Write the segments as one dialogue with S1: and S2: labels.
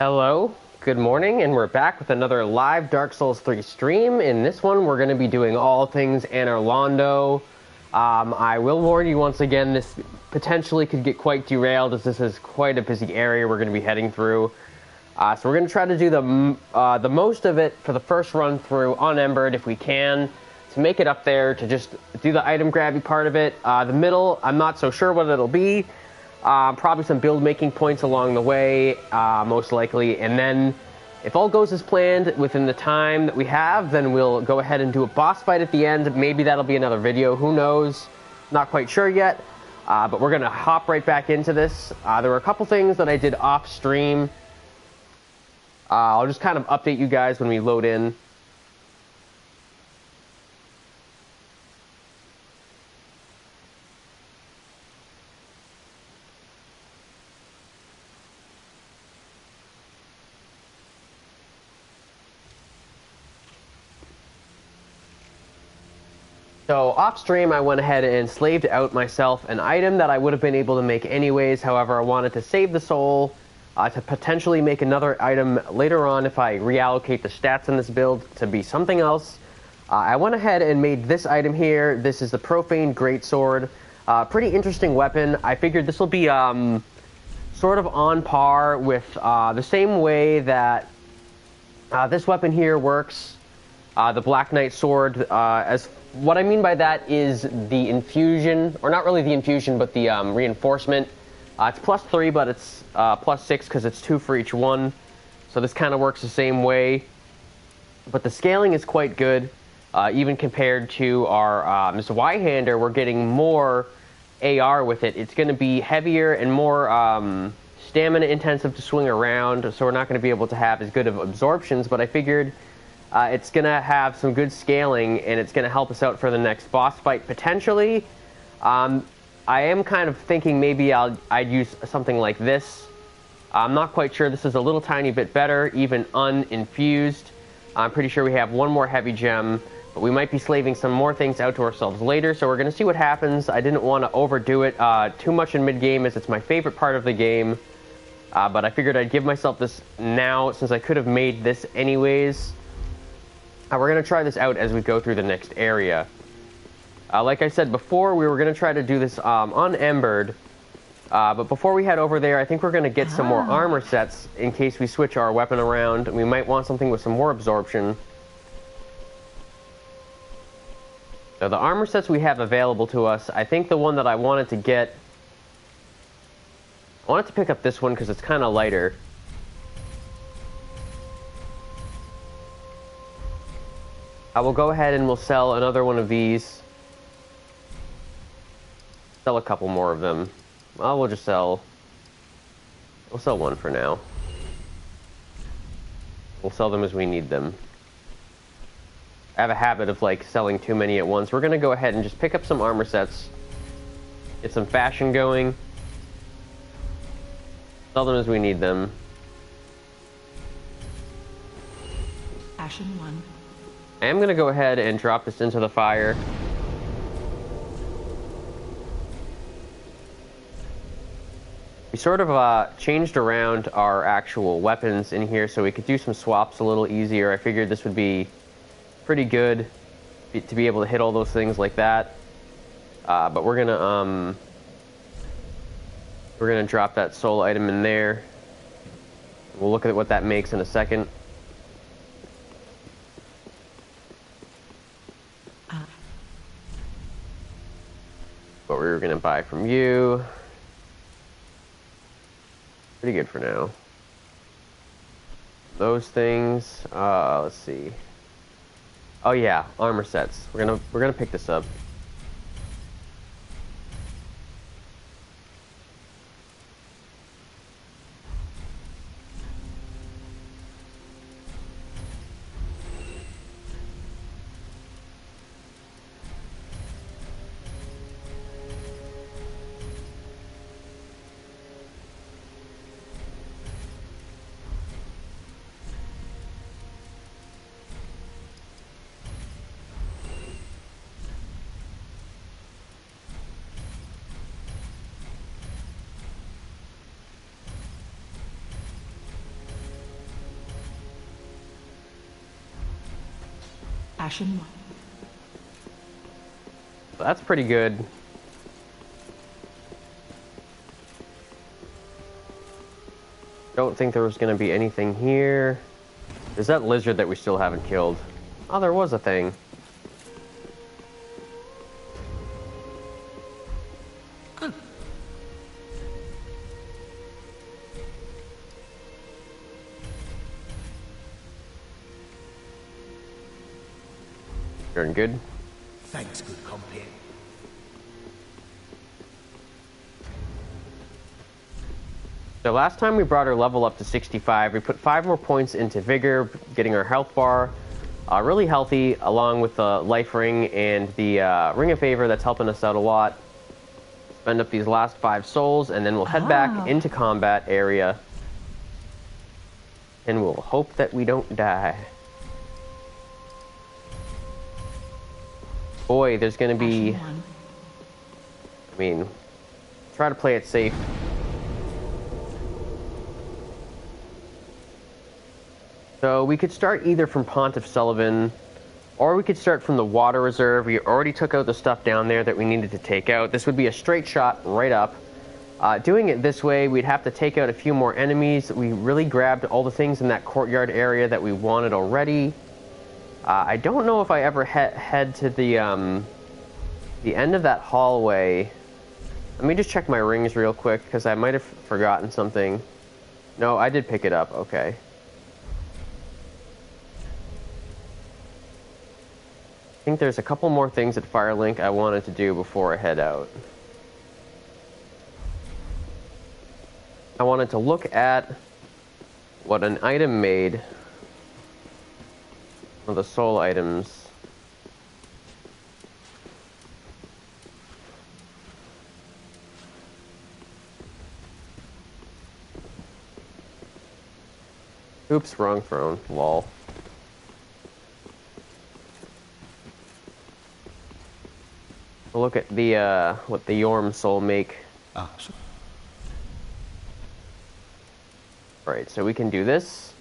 S1: Hello, good morning, and we're back with another live Dark Souls 3 stream. In this one, we're going to be doing all things Anor Londo. I will warn you once again, this potentially could get quite derailed, as this is quite a busy area we're going to be heading through. So we're going to try to do the most of it for the first run through unembered if we can, to make it up there, to just do the item grabby part of it. The middle, I'm not so sure what it'll be. Probably some build making points along the way, most likely, and then if all goes as planned within the time that we have, then we'll go ahead and do a boss fight at the end. Maybe that'll be another video, who knows, not quite sure yet, but we're gonna hop right back into this. There were a couple things that I did off stream. I'll just kind of update you guys when we load in. So off stream, I went ahead and slaved out myself an item that I would have been able to make anyways. However, I wanted to save the soul to potentially make another item later on if I reallocate the stats in this build to be something else. I went ahead and made this item here. This is the Profane Greatsword. Pretty interesting weapon. I figured this will be sort of on par with the same way that this weapon here works. The Black Knight Sword, as what I mean by that is the infusion, or not really the infusion, but the reinforcement. It's +3, but it's +6 because it's 2 for each one. So this kind of works the same way. But the scaling is quite good, even compared to our this Y-hander. We're getting more AR with it. It's going to be heavier and more stamina intensive to swing around, so we're not going to be able to have as good of absorptions, but I figured it's going to have some good scaling, and it's going to help us out for the next boss fight, potentially. I am kind of thinking maybe I'd use something like this. I'm not quite sure. This is a little tiny bit better, even uninfused. I'm pretty sure we have one more heavy gem, but we might be slaving some more things out to ourselves later, so we're going to see what happens. I didn't want to overdo it too much in mid-game, as it's my favorite part of the game. But I figured I'd give myself this now, since I could have made this anyways. We're going to try this out as we go through the next area. Like I said before, we were going to try to do this unembered. But before we head over there, I think we're going to get some more armor sets in case we switch our weapon around. We might want something with some more absorption. So the armor sets we have available to us, I think the one that I wanted to get... I wanted to pick up this one because it's kind of lighter. I will go ahead and we'll sell another one of these. Sell a couple more of them. Well, we'll sell one for now. We'll sell them as we need them. I have a habit of like selling too many at once. We're gonna go ahead and just pick up some armor sets. Get some fashion going. Sell them as we need them.
S2: Fashion 1.
S1: I am going to go ahead and drop this into the fire. We sort of changed around our actual weapons in here so we could do some swaps a little easier. I figured this would be pretty good to be able to hit all those things like that. But we're gonna drop that soul item in there. We'll look at what that makes in a second. What we were going to buy from you. Pretty good for now. Those things, let's see. Oh yeah, armor sets. We're gonna pick this up.
S2: Ashen 1.
S1: That's pretty good. Don't think there was going to be anything here. There's that lizard that we still haven't killed. Oh, there was a thing. Darn good.
S3: Thanks, good companion.
S1: So last time we brought our level up to 65, we put 5 more points into Vigor, getting our health bar really healthy, along with the Life Ring and the Ring of Favor that's helping us out a lot. Spend up these last 5 souls, and then we'll head back into combat area. And we'll hope that we don't die. Boy, there's going to be... I mean, try to play it safe. So we could start either from Pontiff Sullivan, or we could start from the water reserve. We already took out the stuff down there that we needed to take out. This would be a straight shot right up. Doing it this way, we'd have to take out a few more enemies. We really grabbed all the things in that courtyard area that we wanted already. I don't know if I ever head to the end of that hallway. Let me just check my rings real quick, because I might have forgotten something. No, I did pick it up. Okay. I think there's a couple more things at Firelink I wanted to do before I head out. I wanted to look at what an item made. One of the soul items. Oops, wrong throne. Lol. We'll look at the what the Yorm soul make.
S3: Ah, sure.
S1: Right, so we can do this,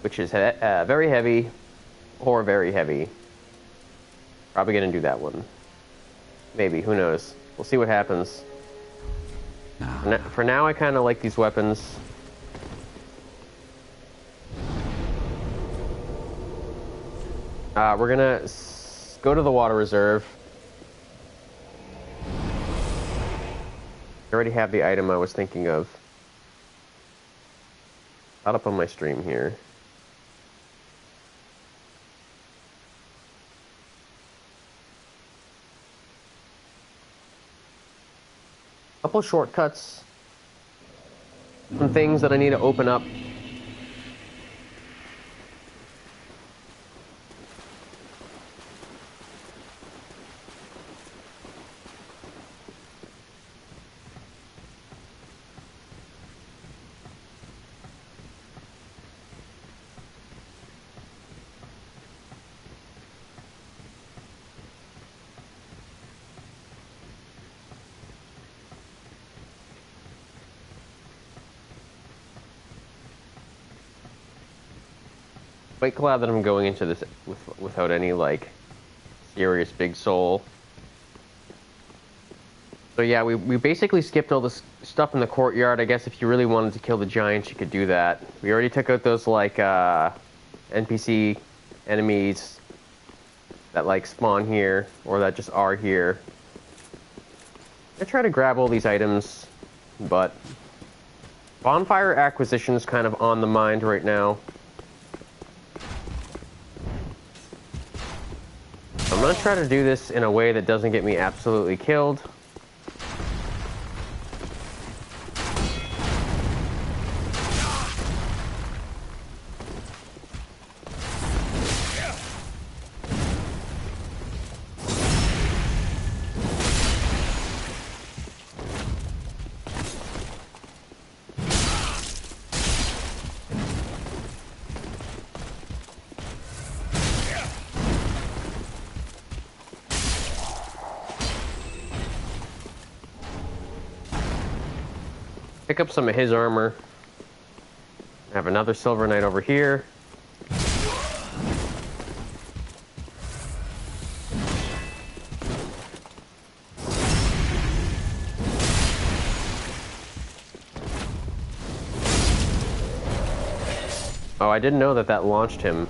S1: which is very heavy, or very heavy. Probably gonna do that one. Maybe, who knows? We'll see what happens. For now, I kind of like these weapons. We're gonna go to the water reserve. I already have the item I was thinking of. Not up on my stream here. Couple shortcuts. Some things that I need to open up. Quite glad that I'm going into this without any, like, serious big soul. So yeah, we basically skipped all this stuff in the courtyard. I guess if you really wanted to kill the giants, you could do that. We already took out those, like, NPC enemies that, like, spawn here, or that just are here. I try to grab all these items, but bonfire acquisition is kind of on the mind right now. I'm going to try to do this in a way that doesn't get me absolutely killed. Pick up some of his armor. I have another Silver Knight over here. Oh, I didn't know that that launched him.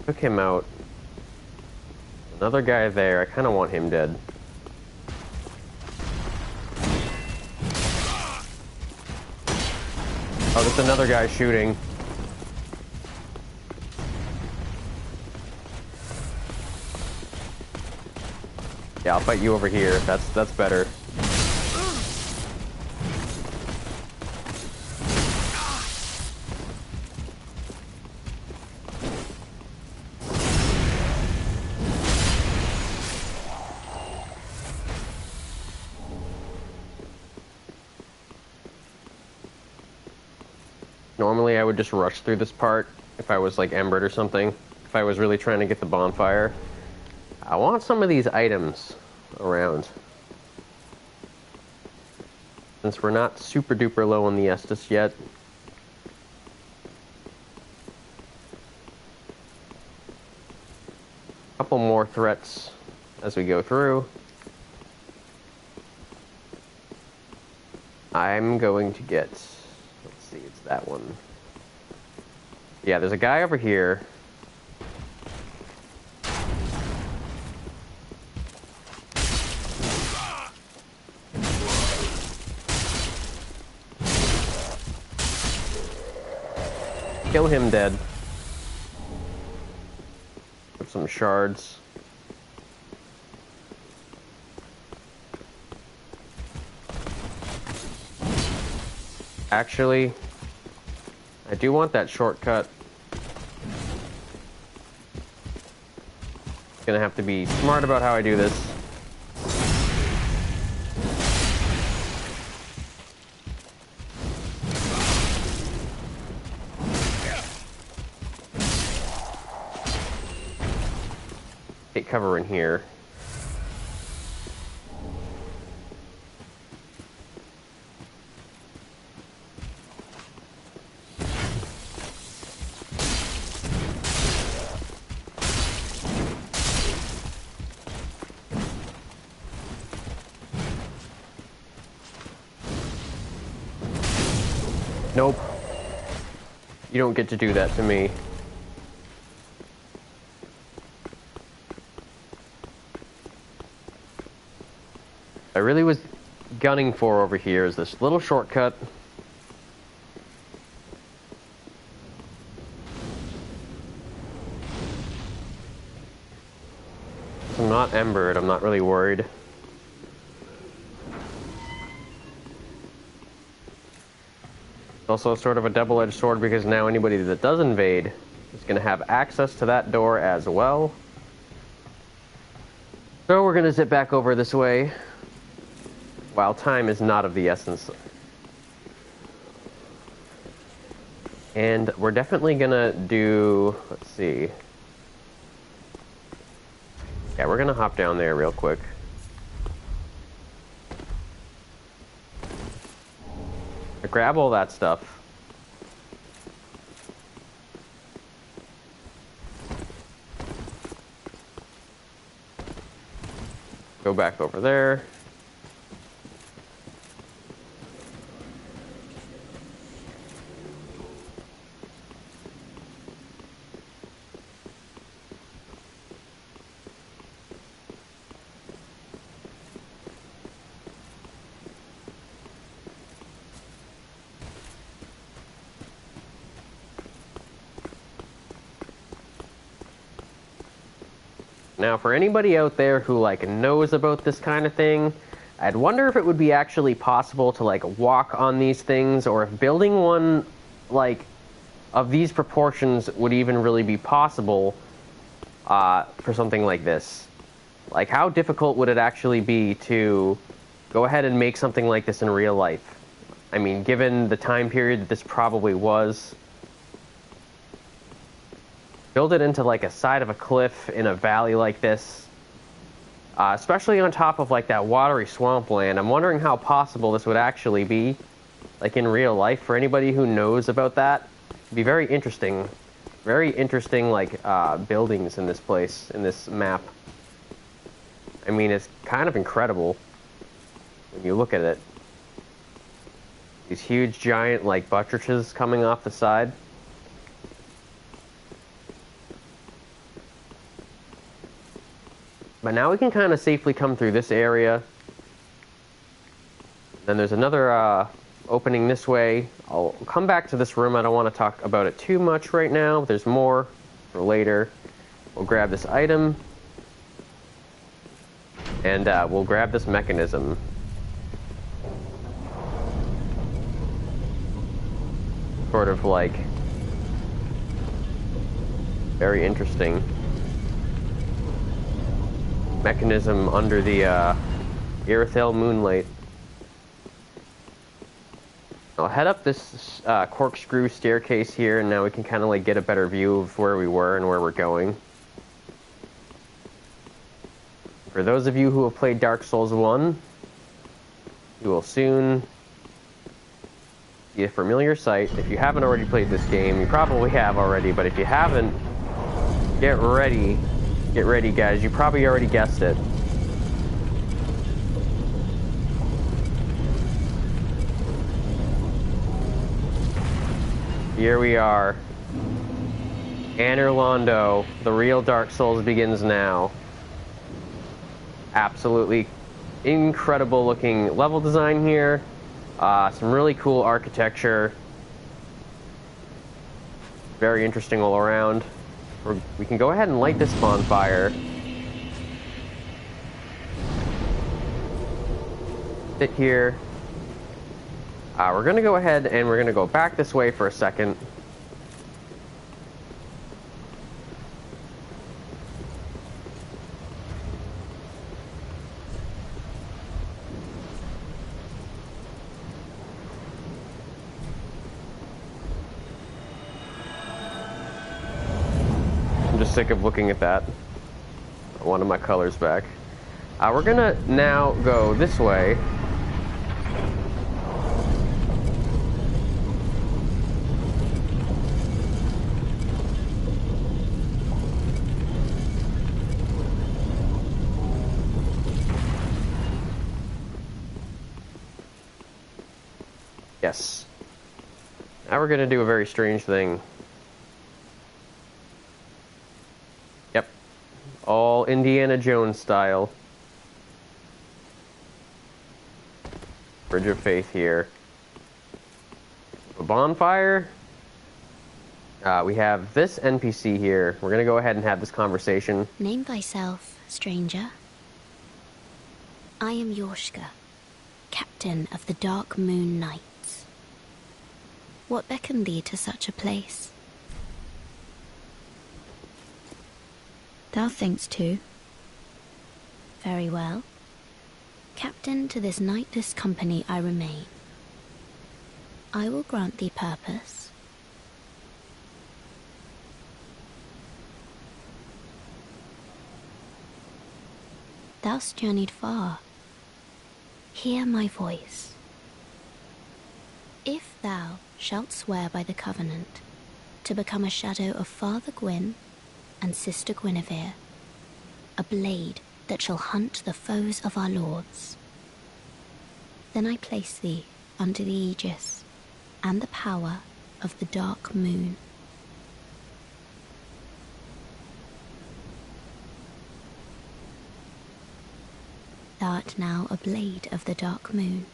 S1: Took him out. Another guy there. I kind of want him dead. Oh, there's another guy shooting. Yeah, I'll fight you over here. That's better. Normally I would just rush through this part if I was like embered or something. If I was really trying to get the bonfire. I want some of these items around. Since we're not super duper low on the Estus yet. A couple more threats as we go through. I'm going to get... Let's see, it's that one. Yeah, there's a guy over here. Kill him dead. Put some shards. Actually, I do want that shortcut. Gonna have to be smart about how I do this. Take cover in here. Nope. You don't get to do that to me. I really was gunning for over here is this little shortcut. I'm not embered, I'm not really worried. It's also sort of a double-edged sword because now anybody that does invade is going to have access to that door as well. So we're going to zip back over this way. While time is not of the essence. And we're definitely gonna do, let's see. Yeah, we're gonna hop down there real quick. Grab all that stuff. Go back over there. Now, for anybody out there who, like, knows about this kind of thing, I'd wonder if it would be actually possible to, like, walk on these things, or if building one, like, of these proportions would even really be possible for something like this. Like, how difficult would it actually be to go ahead and make something like this in real life? I mean, given the time period that this probably was. Build it into like a side of a cliff in a valley like this, especially on top of like that watery swampland. I'm wondering how possible this would actually be, like in real life, for anybody who knows about that. It'd be very interesting like buildings in this place, in this map. I mean, it's kind of incredible when you look at it. These huge, giant, like, buttresses coming off the side. But now we can kind of safely come through this area. Then there's another opening this way. I'll come back to this room. I don't want to talk about it too much right now. There's more for later. We'll grab this item. And we'll grab this mechanism. Sort of like very interesting mechanism under the Irithyll moonlight. I'll head up this corkscrew staircase here, and now we can kind of like get a better view of where we were and where we're going. For those of you who have played Dark Souls 1, you will soon see a familiar sight. If you haven't already played this game, you probably have already, but if you haven't, get ready. Get ready, guys. You probably already guessed it. Here we are. Anor Londo, the real Dark Souls begins now. Absolutely incredible looking level design here. Some really cool architecture. Very interesting all around. We can go ahead and light this bonfire. Sit here. We're going to go ahead and we're going to go back this way for a second. I'm just sick of looking at that. I wanted my colors back. We're going to now go this way. Yes. Now we're going to do a very strange thing. Yep. All Indiana Jones style. Bridge of Faith here. A bonfire. We have this NPC here. We're going to go ahead and have this conversation.
S4: Name thyself, stranger. I am Yorshka, captain of the Dark Moon Knights. What beckoned thee to such a place? Thou thinkst too. Very well. Captain to this knightless company I remain. I will grant thee purpose. Thou'st journeyed far. Hear my voice. If thou shalt swear by the covenant to become a shadow of Father Gwyn and Sister Guinevere, a blade that shall hunt the foes of our lords, then I place thee under the aegis and the power of the Dark Moon. Thou art now a blade of the Dark Moon,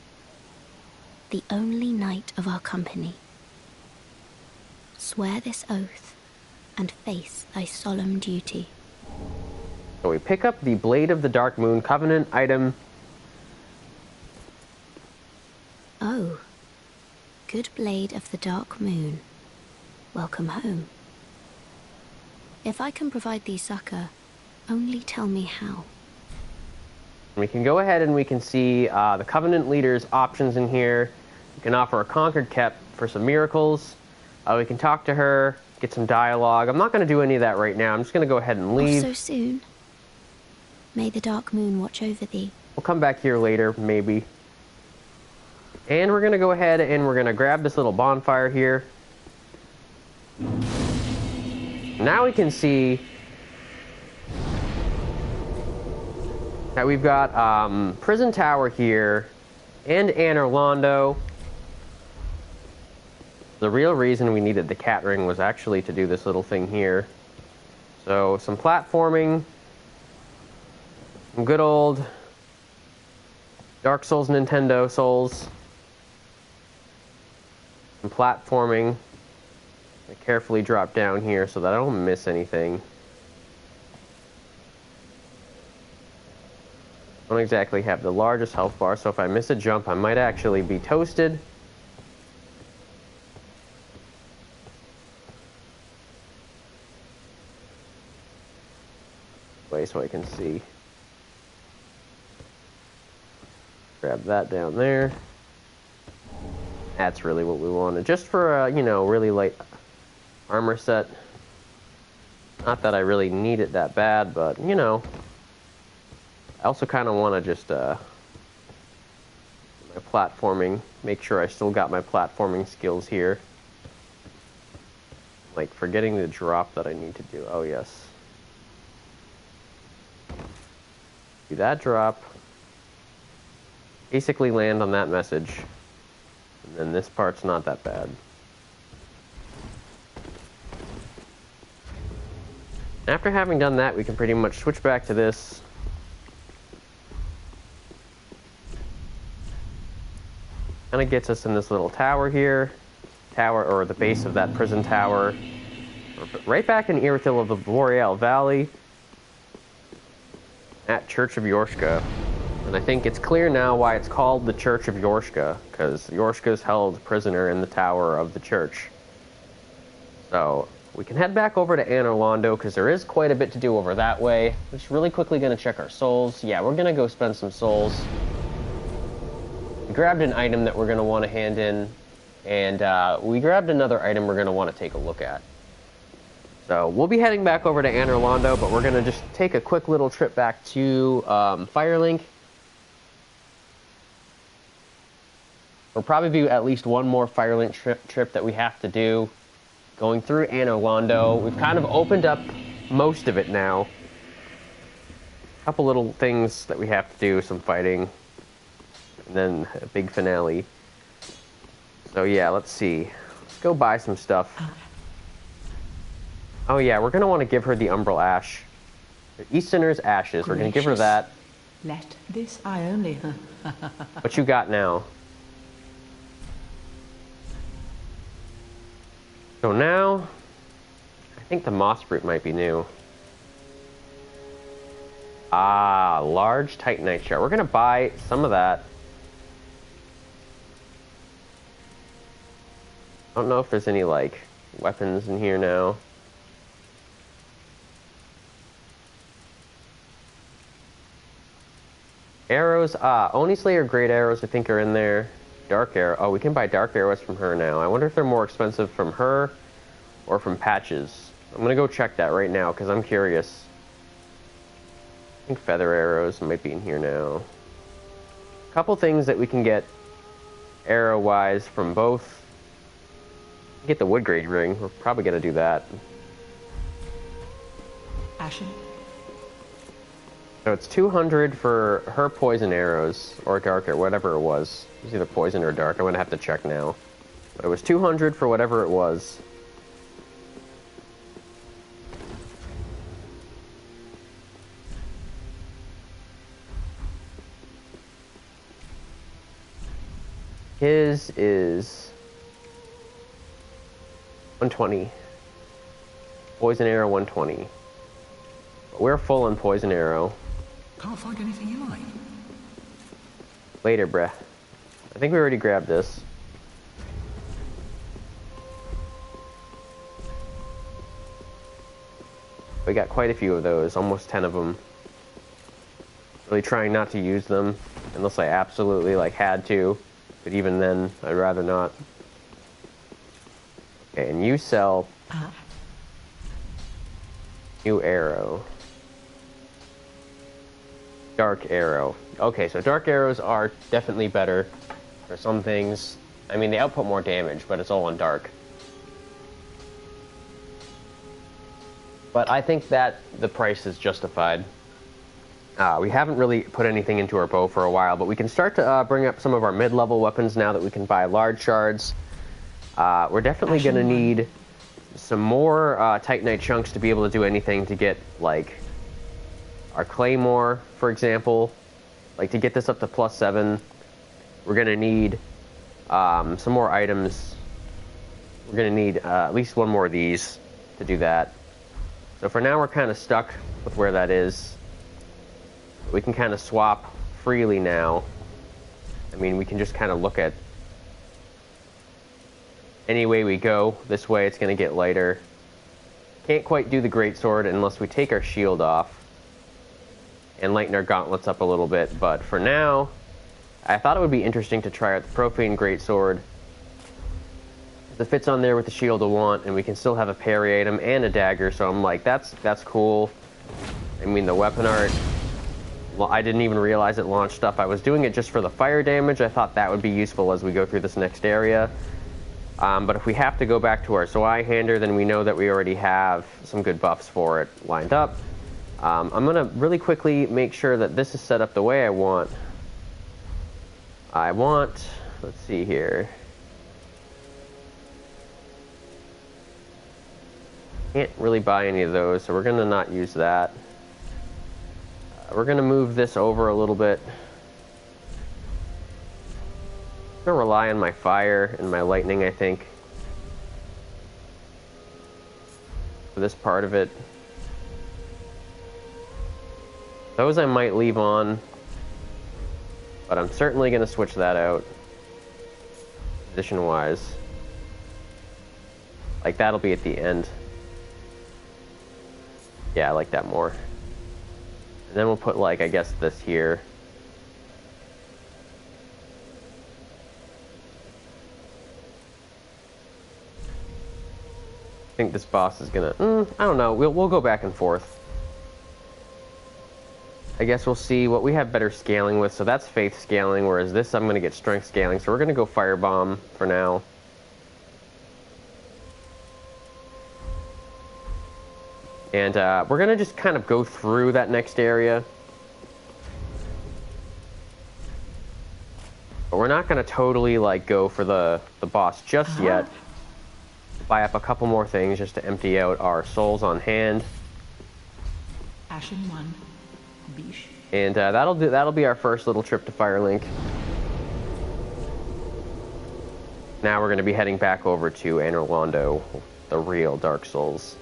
S4: the only knight of our company. Swear this oath and face thy solemn duty.
S1: So we pick up the Blade of the Dark Moon Covenant item.
S4: Oh, good blade of the Dark Moon, welcome home. If I can provide thee succor, only tell me how.
S1: We can go ahead and we can see the Covenant leader's options in here. We can offer a Conquered Kept for some miracles. We can talk to her, get some dialogue. I'm not going to do any of that right now. I'm just going to go ahead and leave.
S4: Oh, so soon. May the Dark Moon watch over thee.
S1: We'll come back here later, maybe. And we're going to go ahead and we're going to grab this little bonfire here. Now we can see that we've got Prison Tower here and Anor Londo. The real reason we needed the cat ring was actually to do this little thing here. So, some platforming. Some good old Dark Souls Nintendo Souls. Some platforming. I carefully drop down here so that I don't miss anything. I don't exactly have the largest health bar, so if I miss a jump, I might actually be toasted. Way so I can see. Grab that down there. That's really what we wanted. Just for a, you know, really light armor set. Not that I really need it that bad, but, you know. I also kind of want to just, my platforming, make sure I still got my platforming skills here. Like, forgetting the drop that I need to do. Oh, yes. Do that drop. Basically land on that message. And then this part's not that bad. After having done that, we can pretty much switch back to this. Kind of gets us in this little tower here. Tower, or the base of that prison tower. Right back in Irithyll of the Boreal Valley. At Church of Yorshka. And I think it's clear now why it's called the Church of Yorshka, because Yorshka is held prisoner in the tower of the church. So, we can head back over to Anor Londo, because there is quite a bit to do over that way. We're just really quickly going to check our souls. Yeah, we're going to go spend some souls. We grabbed an item that we're going to want to hand in, and we grabbed another item we're going to want to take a look at. So we'll be heading back over to Anor Londo, but we're going to just take a quick little trip back to Firelink. There'll probably be at least one more Firelink trip that we have to do. Going through Anor Londo. We've kind of opened up most of it now. A couple little things that we have to do, some fighting. And then a big finale. So yeah, let's see. Let's go buy some stuff. Oh yeah, we're going to want to give her the Umbral Ash. The Easterner's Ashes. We're going to give her that.
S2: Let this I only.
S1: What you got now? So now, I think the Moss Brute might be new. Ah, large Titanite shard. We're going to buy some of that. I don't know if there's any, like, weapons in here now. Arrows, Oni Slayer Great Arrows I think are in there. Dark Arrow, oh, we can buy Dark Arrows from her now. I wonder if they're more expensive from her or from Patches. I'm gonna go check that right now because I'm curious. I think Feather Arrows might be in here now. A couple things that we can get arrow-wise from both. Get the Wood Grade Ring, we're probably gonna do that.
S2: Ashen.
S1: So it's 200 for her poison arrows, or dark, or whatever it was. It was either poison or dark. I'm going to have to check now. But it was 200 for whatever it was. His is 120. Poison arrow 120. But we're full on poison arrow.
S3: Can't find anything you like.
S1: Later, bruh. I think we already grabbed this. We got quite a few of those, almost 10 of them. Really trying not to use them, unless I absolutely, like, had to. But even then, I'd rather not. Okay, and you sell... New arrow. Dark arrow. Okay, so dark arrows are definitely better for some things. I mean, they output more damage, but it's all on dark. But I think that the price is justified. We haven't really put anything into our bow for a while, but we can start to bring up some of our mid-level weapons now that we can buy large shards. We're definitely
S2: Ashen
S1: going to
S2: one.
S1: need some more Titanite chunks to be able to do anything to get, like, our Claymore, for example. Like, to get this up to +7, we're going to need some more items. We're going to need at least one more of these to do that. So for now, we're kind of stuck with where that is. We can kind of swap freely now. I mean, we can just kind of look at any way we go. This way, it's going to get lighter. Can't quite do the greatsword unless we take our shield off and lighten our gauntlets up a little bit. But for now, I thought it would be interesting to try out the Profane Greatsword. It fits on there with the Shield of Want, and we can still have a parry item and a dagger, so I'm like, that's cool. I mean, the weapon art, well, I didn't even realize it launched stuff. I was doing it just for the fire damage. I thought that would be useful as we go through this next area. But if we have to go back to our Zweihander, then we know that we already have some good buffs for it lined up. I'm going to really quickly make sure that this is set up the way I want. Let's see here. Can't really buy any of those, so we're going to not use that. We're going to move this over a little bit. I'm going to rely on my fire and my lightning, I think, for this part of it. Those I might leave on, but I'm certainly going to switch that out, position-wise. Like, that'll be at the end. Yeah, I like that more. And then we'll put, like, I guess this here. I think this boss is gonna... I don't know. We'll go back and forth. I guess we'll see what we have better scaling with. So that's faith scaling, whereas this I'm gonna get strength scaling. So we're gonna go firebomb for now. And we're going to just kind of go through that next area. But we're not going to totally, like, go for the boss just yet. Buy up a couple more things just to empty out our souls on hand.
S2: Ashen one. Bish.
S1: And that'll be our first little trip to Firelink. Now we're going to be heading back over to Anor Londo, the real Dark Souls.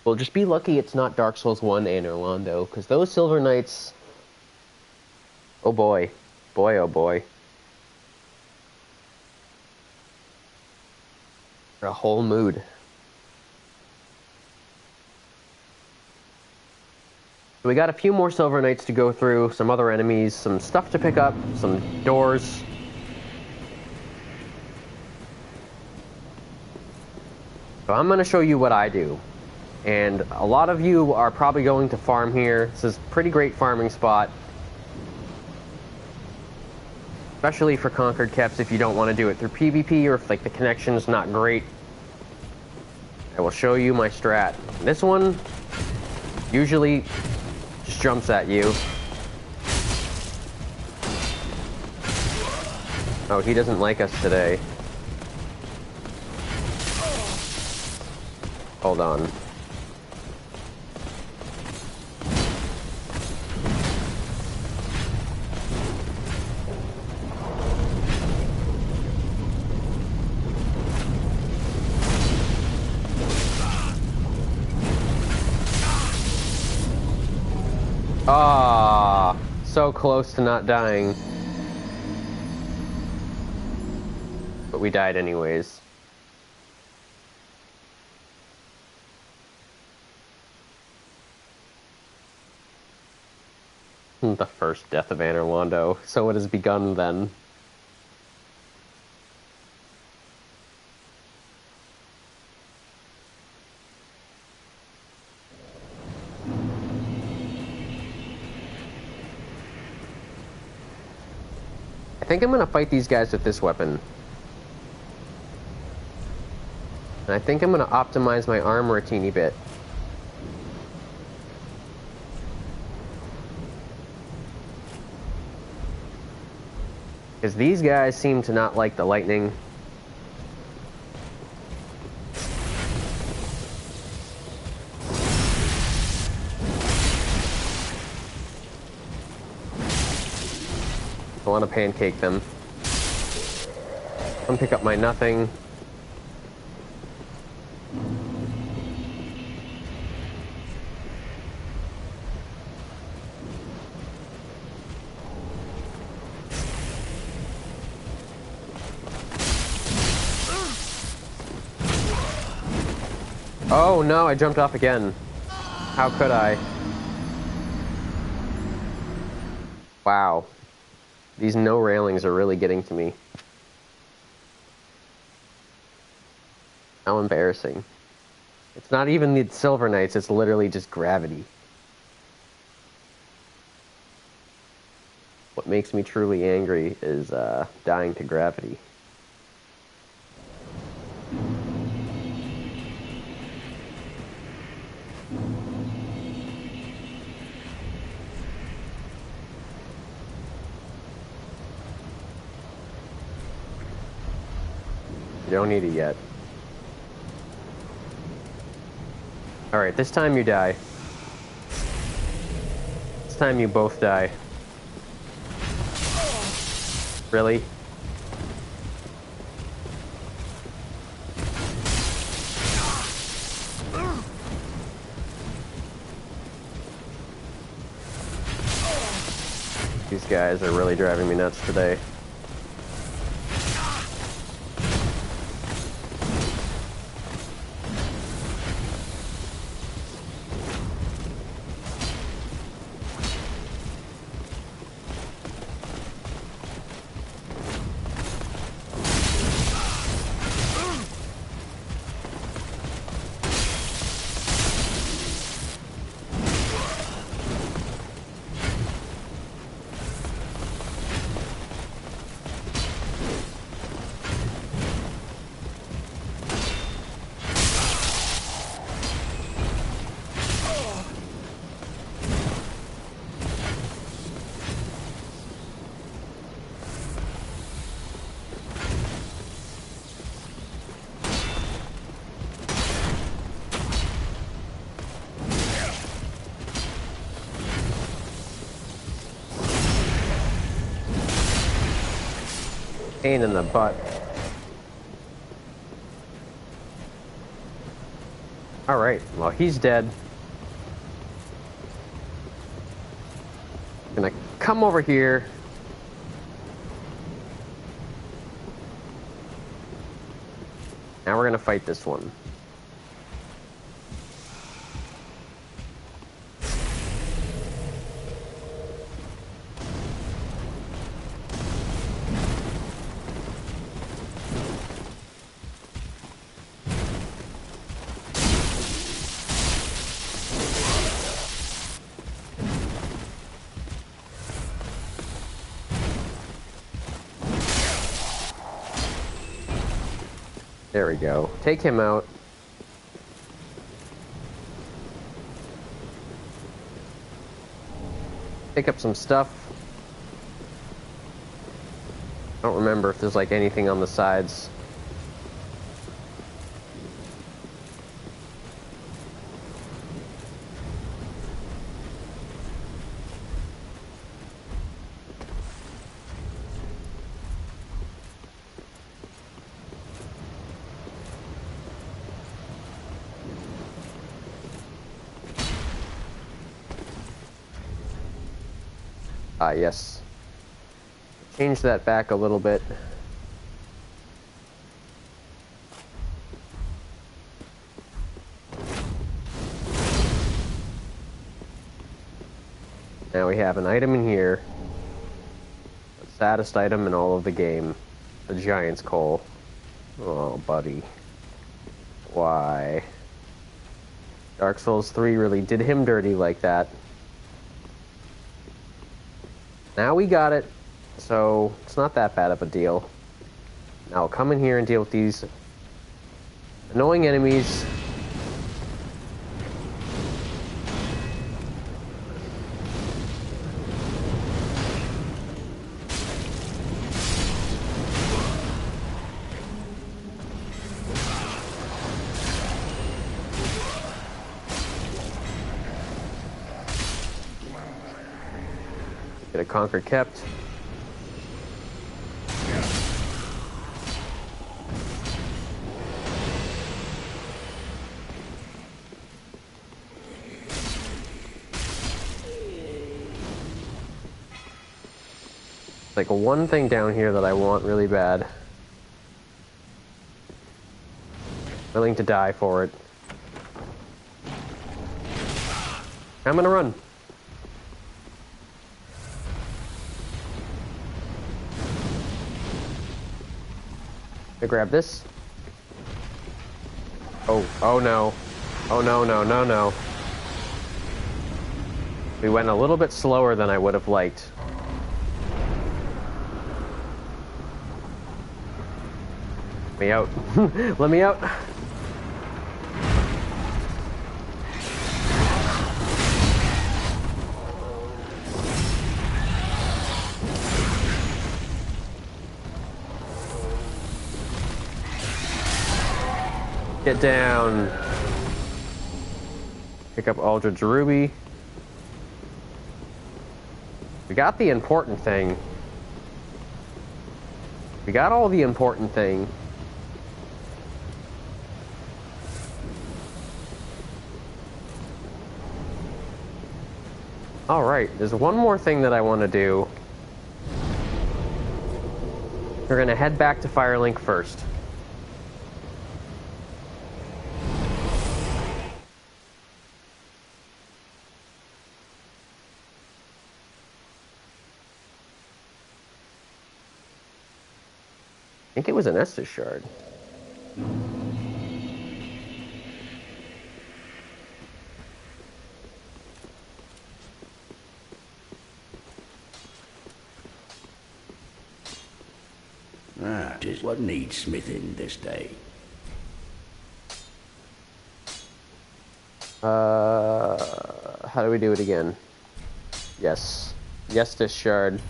S1: Well, just be lucky it's not Dark Souls 1 Anor Londo, because those Silver Knights... Oh boy. Boy, oh boy. A whole mood. So we got a few more Silver Knights to go through, some other enemies, some stuff to pick up, some doors. So I'm going to show you what I do. And a lot of you are probably going to farm here. This is a pretty great farming spot. Especially for Conquered Keps if you don't want to do it through PvP or if, like, the connection is not great. I will show you my strat. This one usually just jumps at you. Oh, he doesn't like us today. Hold on. Ah, so close to not dying. But we died anyways. The first death of Anor Londo. So it has begun then. I think I'm going to fight these guys with this weapon. And I think I'm going to optimize my armor a teeny bit. Because these guys seem to not like the lightning. I want to pancake them. Come pick up my nothing. Oh no, I jumped off again. How could I? Wow. These no railings are really getting to me. How embarrassing. It's not even the Silver Knights, it's literally just gravity. What makes me truly angry is dying to gravity. You don't need it yet. Alright, this time you die. This time you both die. Really? These guys are really driving me nuts today. Pain in the butt. Alright, well he's dead. Gonna come over here. Now we're gonna fight this one. There we go. Take him out. Pick up some stuff. I don't remember if there's like anything on the sides. Ah, yes. Change that back a little bit. Now we have an item in here. The saddest item in all of the game. The Giant's Coal. Oh, buddy. Why? Dark Souls 3 really did him dirty like that. Now we got it, so it's not that bad of a deal. Now I'll come in here and deal with these annoying enemies. Get a conquer kept. Like one thing down here that I want really bad. Willing to die for it. I'm gonna run. I grab this. Oh no. Oh no. We went a little bit slower than I would have liked. Let me out. Let me out. Get down. Pick up Aldridge Ruby. We got the important thing. We got all the important thing. Alright, there's one more thing that I want to do. We're going to head back to Firelink first. I think it was an Estus shard.
S3: Ah, 'tis what needs smithing this day.
S1: How do we do it again? Yes. Yes, this shard.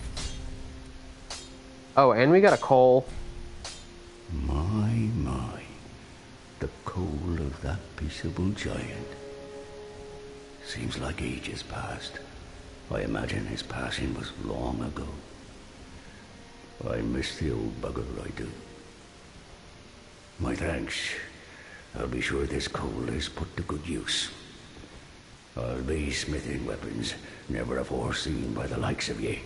S1: Oh, and we got a coal.
S3: My. The coal of that peaceable giant. Seems like ages passed. I imagine his passing was long ago. I miss the old bugger, I do. My thanks. I'll be sure this coal is put to good use. I'll be smithing weapons never afore seen by the likes of ye.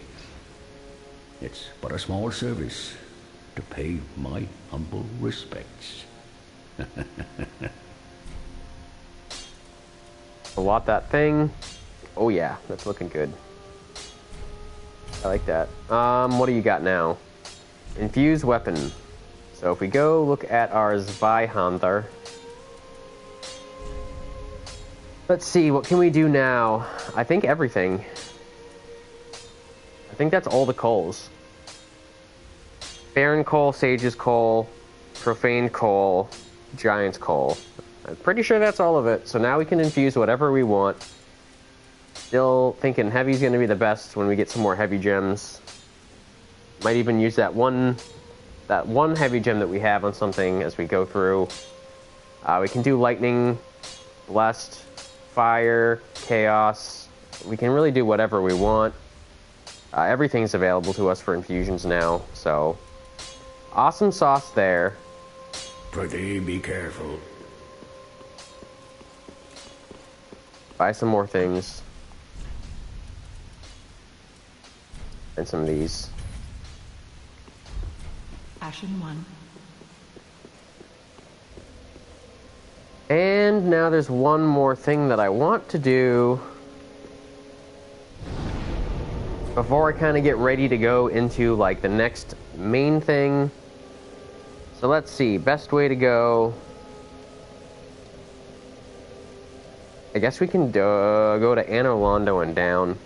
S3: It's but a small service to pay my humble respects.
S1: A lot that thing. Oh yeah, that's looking good. I like that. What do you got now? Infused weapon. So if we go look at our Zweihander. Let's see, what can we do now? I think everything. I think that's all the coals. Baron coal, Sage's coal, Profane coal, Giant's coal. I'm pretty sure that's all of it. So now we can infuse whatever we want. Still thinking heavy's going to be the best when we get some more heavy gems. Might even use that one heavy gem that we have on something as we go through. We can do lightning, blessed, fire, chaos. We can really do whatever we want. Everything's available to us for infusions now, so awesome sauce there.
S3: Prithee, be careful.
S1: Buy some more things. And some of these.
S2: Ashen 1.
S1: And now there's one more thing that I want to do before I kind of get ready to go into like the next main thing. So let's see, best way to go. I guess we can go to Anor, Londo, and down.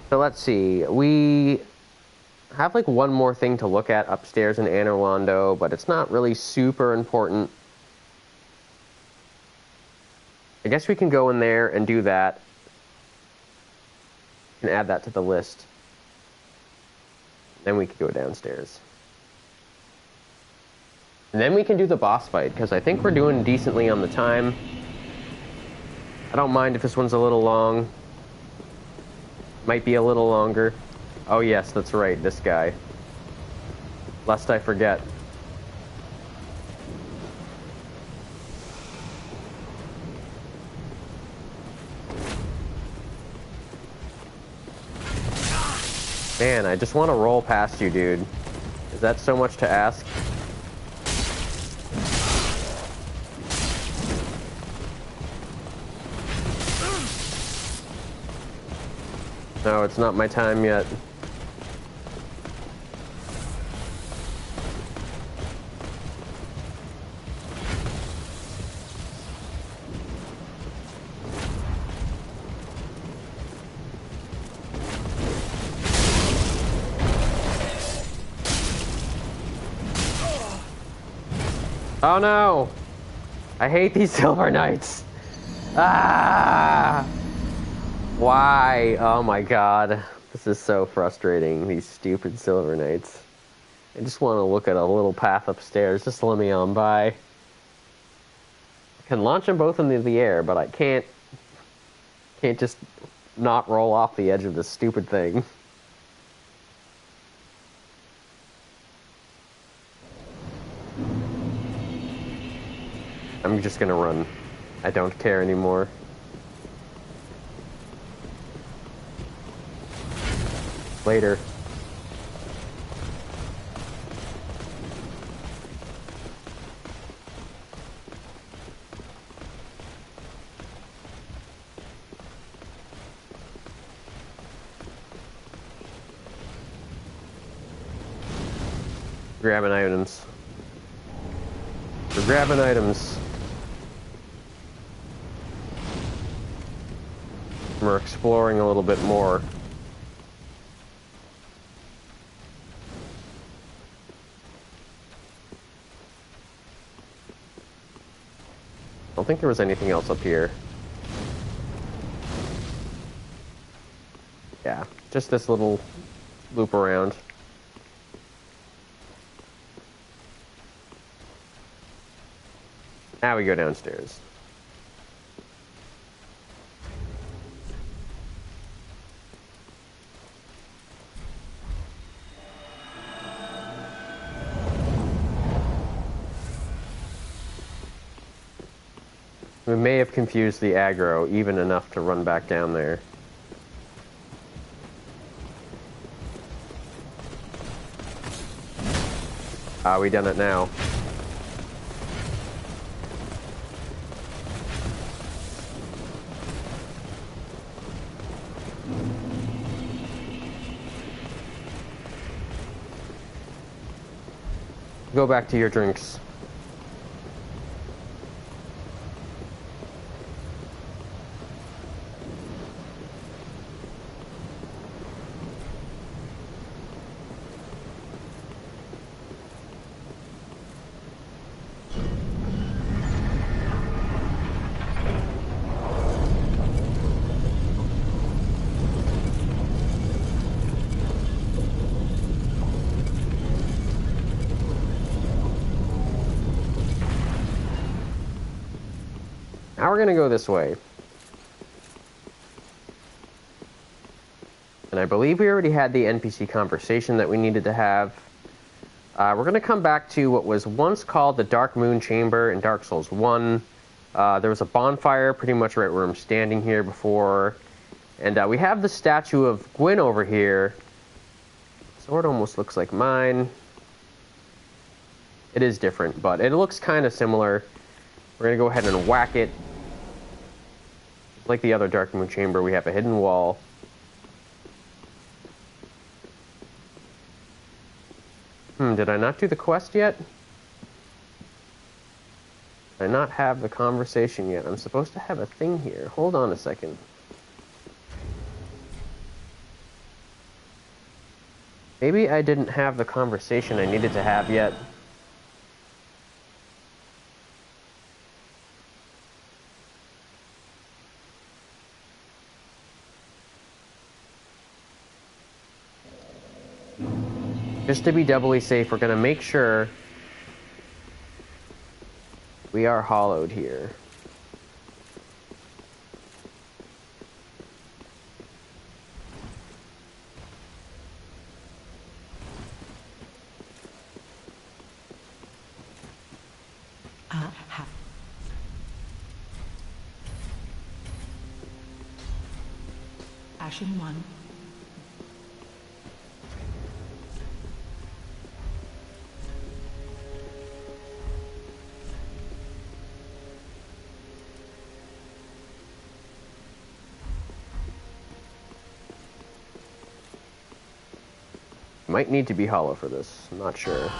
S1: So let's see, we have like one more thing to look at upstairs in Anor, Londo, but it's not really super important. I guess we can go in there and do that. And add that to the list. Then we can go downstairs. And then we can do the boss fight, because I think we're doing decently on the time. I don't mind if this one's a little long. Might be a little longer. Oh yes, that's right, this guy. Lest I forget. Man, I just want to roll past you, dude. Is that so much to ask? No, it's not my time yet. Oh no! I hate these Silver Knights! Ah! Why? Oh my god. This is so frustrating, these stupid Silver Knights. I just want to look at a little path upstairs, just let me on by. I can launch them both into the air, but I can't just not roll off the edge of this stupid thing. I'm just gonna run. I don't care anymore. Later. Grabbing items. We're grabbing items. We're exploring a little bit more. I don't think there was anything else up here. Yeah, just this little loop around. Now we go downstairs. We may have confused the aggro even enough to run back down there. Ah, we done it now. Go back to your drinks. Now we're gonna go this way. And I believe we already had the NPC conversation that we needed to have. We're gonna come back to what was once called the Dark Moon Chamber in Dark Souls 1. There was a bonfire pretty much right where I'm standing here before. And we have the statue of Gwyn over here. Sword almost looks like mine. It is different, but it looks kind of similar. We're gonna go ahead and whack it. Like the other Dark Moon Chamber, we have a hidden wall. Did I not do the quest yet? Did I not have the conversation yet? I'm supposed to have a thing here. Hold on a second. Maybe I didn't have the conversation I needed to have yet. Just to be doubly safe, we're going to make sure we are hollowed here.
S2: Ashen 1.
S1: Might need to be hollow for this. I'm not sure.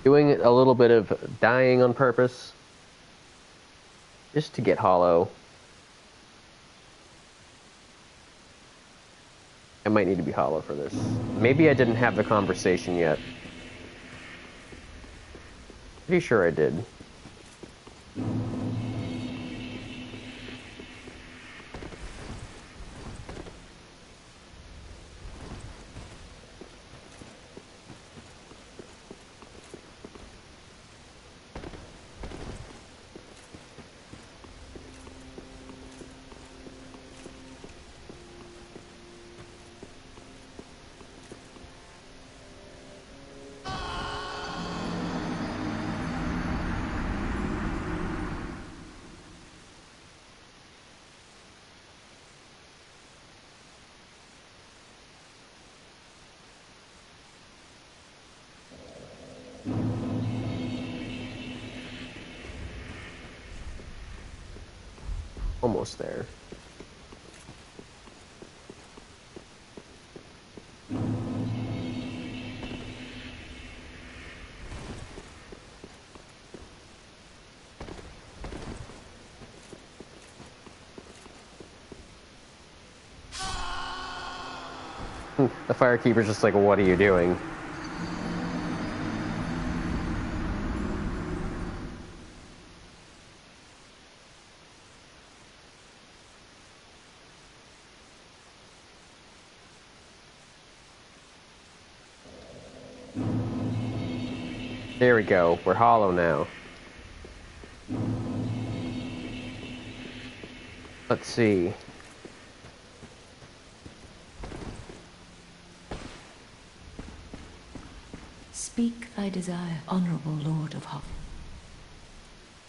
S1: Doing a little bit of dying on purpose. Just to get hollow. I might need to be hollow for this. Maybe I didn't have the conversation yet. Pretty sure I did. Almost there. The firekeeper's just like, what are you doing? There we go. We're hollow now. Let's see.
S5: Speak thy desire, honorable Lord of Hoff.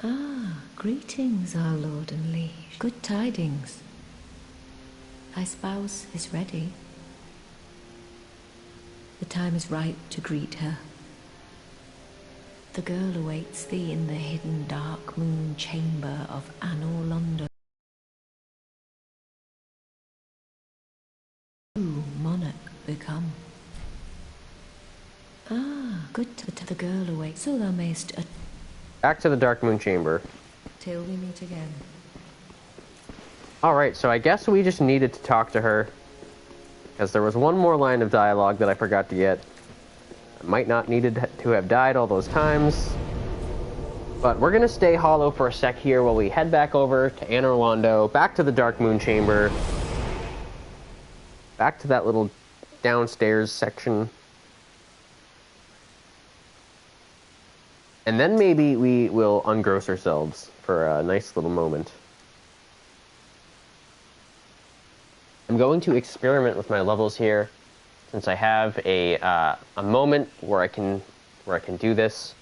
S5: Ah, greetings, our lord and liege. Good tidings. Thy spouse is ready. The time is ripe to greet her. The girl awaits thee in the hidden dark moon chamber of Anor Londo. True monarch become. Ah, good to the girl awaits, so thou mayst
S1: Back to the Dark Moon Chamber.
S5: till we meet again.
S1: Alright, so I guess we just needed to talk to her. Because there was one more line of dialogue that I forgot to get. I might not needed to have died all those times. But we're gonna stay hollow for a sec here while we head back over to Anor Londo, back to the Dark Moon Chamber. Back to that little downstairs section. And then maybe we will ungross ourselves for a nice little moment. I'm going to experiment with my levels here, since I have a moment where I can do this.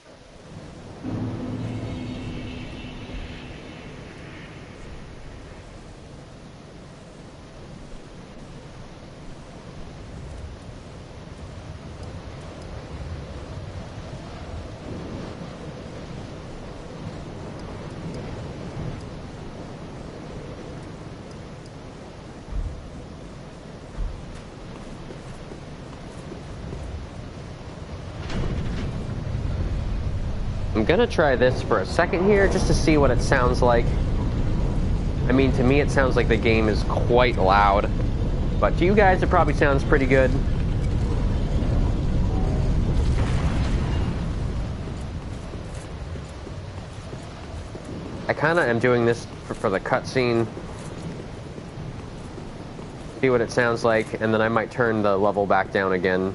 S1: I'm gonna try this for a second here, just to see what it sounds like. I mean, to me it sounds like the game is quite loud, but to you guys it probably sounds pretty good. I kinda am doing this for the cutscene. See what it sounds like, and then I might turn the level back down again.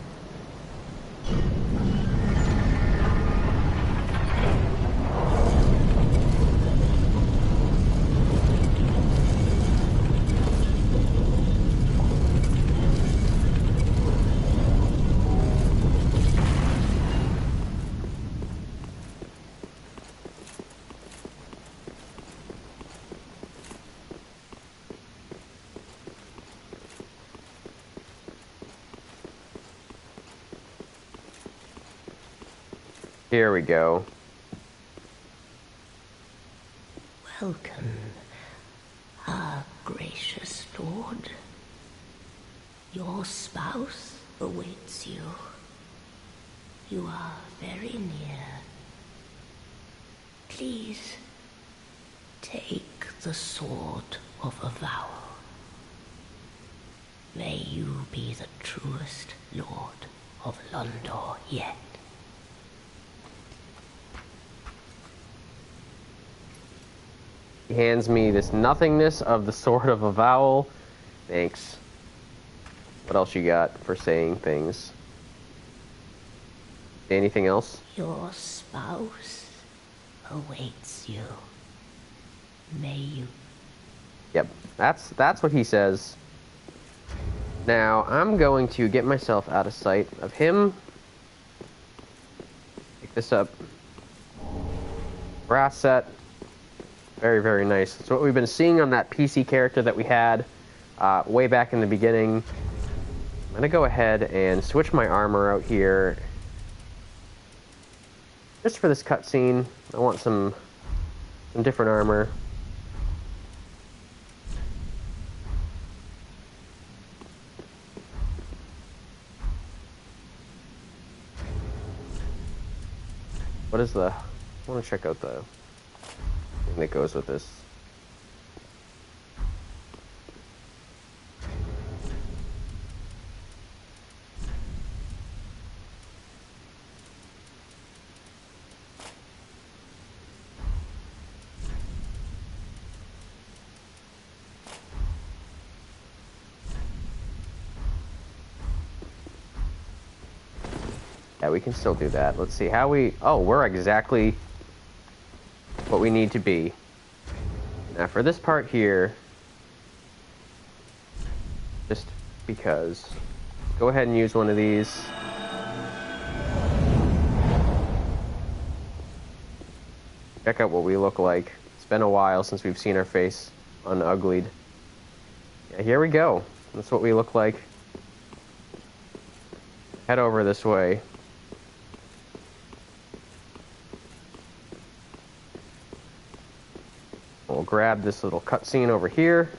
S1: Here we go.
S6: Welcome, our gracious lord. Your spouse awaits you. You are very near. Please, take the sword of avowal. May you be the truest lord of Londo yet.
S1: He hands me this nothingness of the sword of avowal. Thanks. What else you got for saying things? Anything else?
S6: Your spouse awaits you. May you...
S1: Yep, that's what he says. Now, I'm going to get myself out of sight of him. Pick this up. Brass set. Very, very nice. It's what we've been seeing on that PC character that we had way back in the beginning. I'm going to go ahead and switch my armor out here. Just for this cutscene, I want some different armor. What is the... I want to check out the thing that goes with this. Yeah, we can still do that. Let's see how we... Oh, we're exactly what we need to be. Now for this part here, just because, go ahead and use one of these. Check out what we look like. It's been a while since we've seen our face unuglied. Yeah, here we go. That's what we look like. Head over this way. We'll grab this little cutscene over here.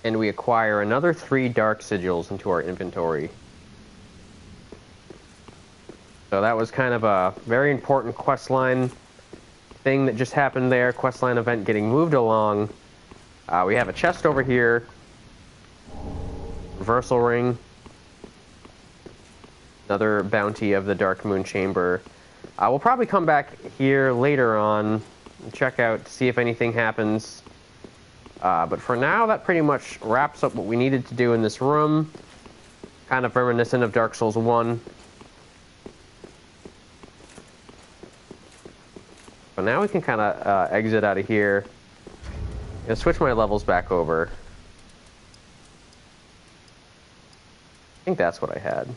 S1: And we acquire another 3 dark sigils into our inventory. So that was kind of a very important questline thing that just happened there. Questline event getting moved along. We have a chest over here. Reversal ring. Another bounty of the Dark Moon Chamber. We'll probably come back here later on and check out to see if anything happens. But for now, that pretty much wraps up what we needed to do in this room. Kind of reminiscent of Dark Souls 1. But now we can kind of exit out of here. And switch my levels back over. I think that's what I had.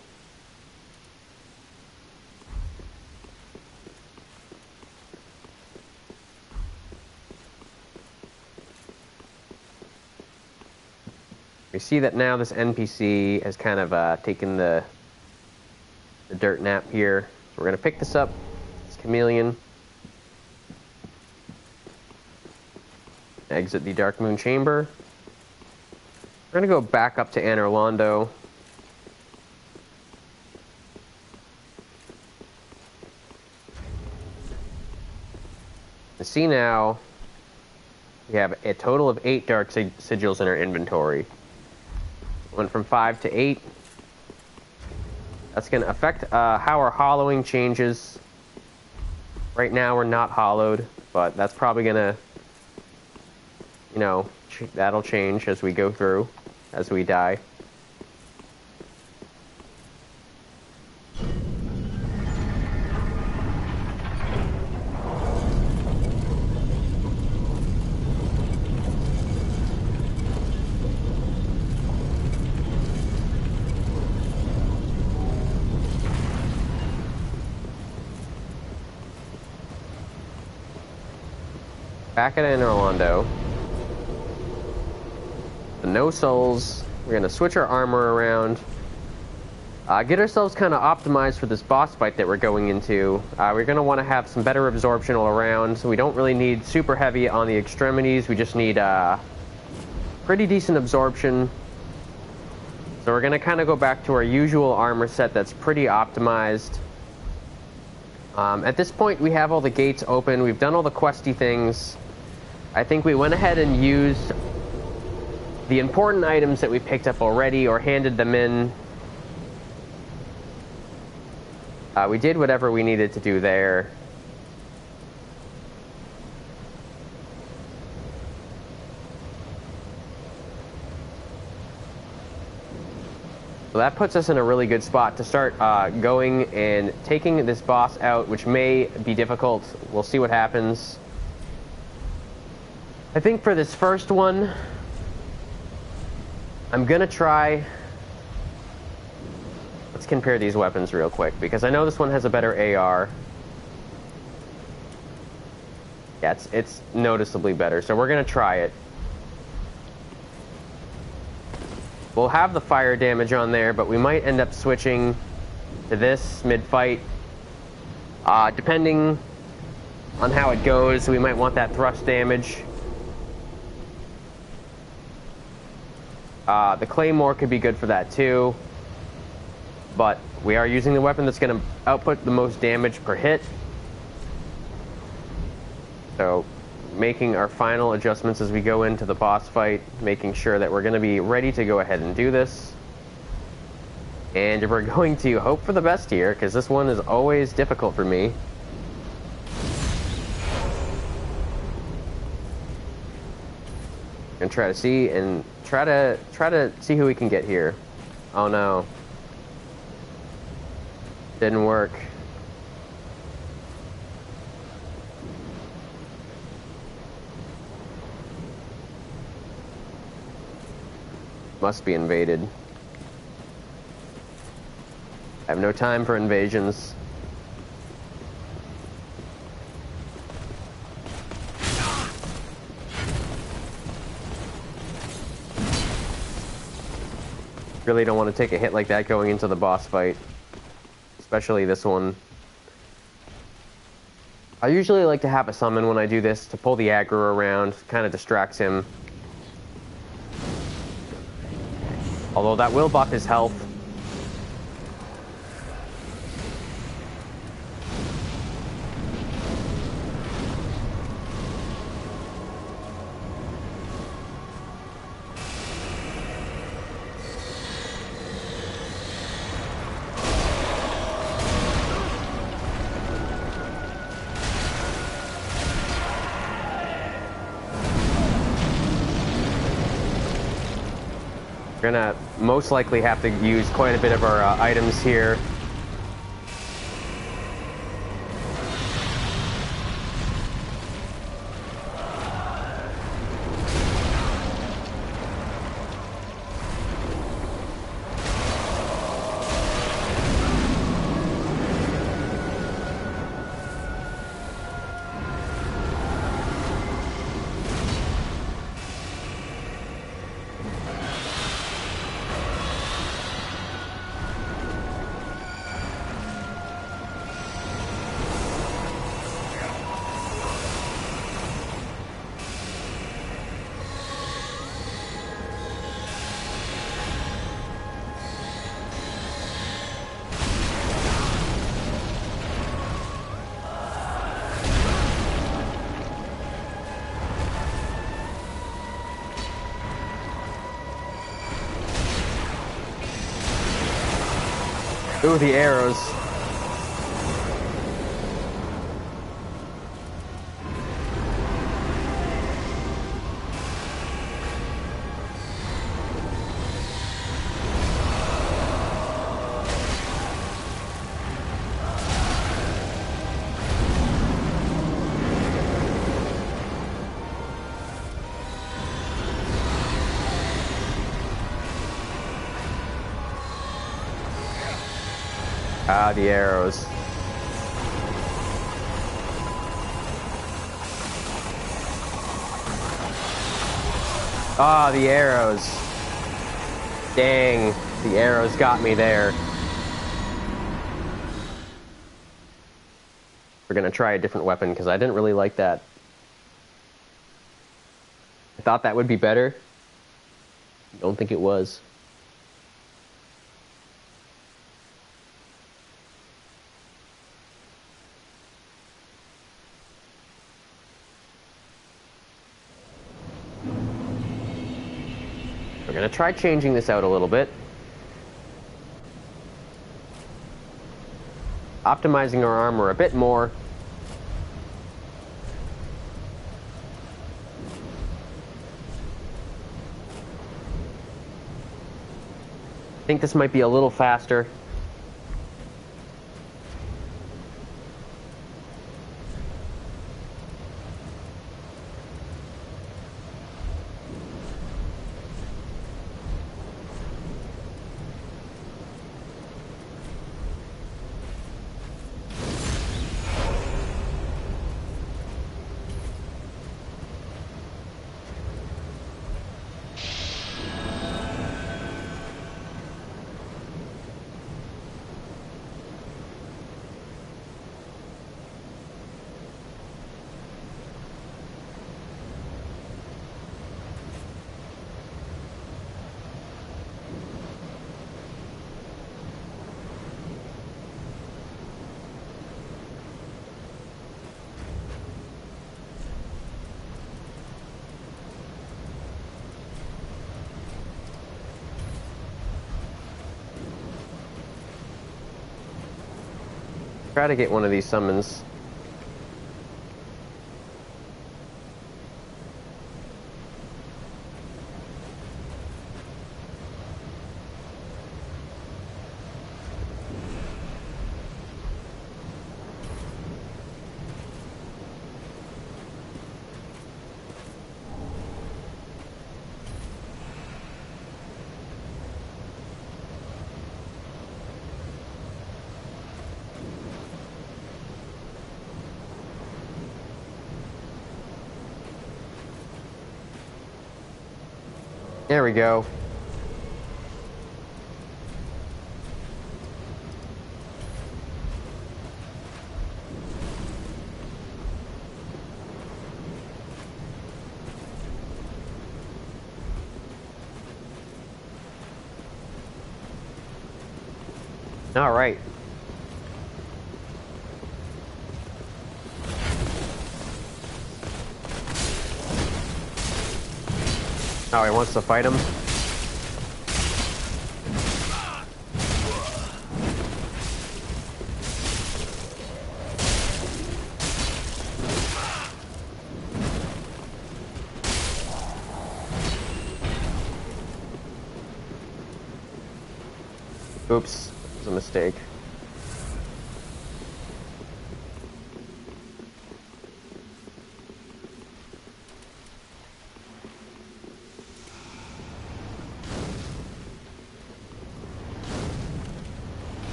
S1: We see that now this NPC has kind of taken the dirt nap here. So we're going to pick this up, this chameleon. Exit the Dark Moon Chamber. We're going to go back up to Anor Londo. You see now, we have a total of 8 dark sigils in our inventory. Went from 5 to 8. That's going to affect how our hollowing changes. Right now we're not hollowed, but that's probably going to, you know, that'll change as we go through, as we die. Back at Anor Londo. The no souls. We're going to switch our armor around. Get ourselves kind of optimized for this boss fight that we're going into. We're going to want to have some better absorption all around, so we don't really need super heavy on the extremities. We just need pretty decent absorption. So we're going to kind of go back to our usual armor set that's pretty optimized. At this point, we have all the gates open. We've done all the questy things. I think we went ahead and used the important items that we picked up already or handed them in. We did whatever we needed to do there. So that puts us in a really good spot to start going and taking this boss out, which may be difficult. We'll see what happens. I think for this first one, I'm gonna try... Let's compare these weapons real quick, because I know this one has a better AR. Yeah, it's noticeably better, so we're gonna try it. We'll have the fire damage on there, but we might end up switching to this mid-fight. Depending on how it goes, we might want that thrust damage. The Claymore could be good for that too. But we are using the weapon that's going to output the most damage per hit. So making our final adjustments as we go into the boss fight, making sure that we're going to be ready to go ahead and do this. And we're going to hope for the best here, because this one is always difficult for me. And try to see and try to see who we can get here. Oh no. Didn't work. Must be invaded. I have no time for invasions. Really don't want to take a hit like that going into the boss fight. Especially this one. I usually like to have a summon when I do this to pull the aggro around, kind of distracts him. Although that will buff his health. We're gonna most likely have to use quite a bit of our items here. Ooh, the arrows. Ah, the arrows. Ah, the arrows. Dang, the arrows got me there. We're gonna try a different weapon because I didn't really like that. I thought that would be better. Don't think it was. We're going to try changing this out a little bit. Optimizing our armor a bit more. I think this might be a little faster. Try to get one of these summons. There we go. All right. Oh, he wants to fight him? Oops, it was a mistake.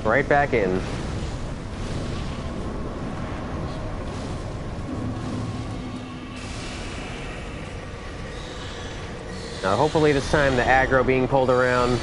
S1: Right back in. Now hopefully this time the aggro being pulled around.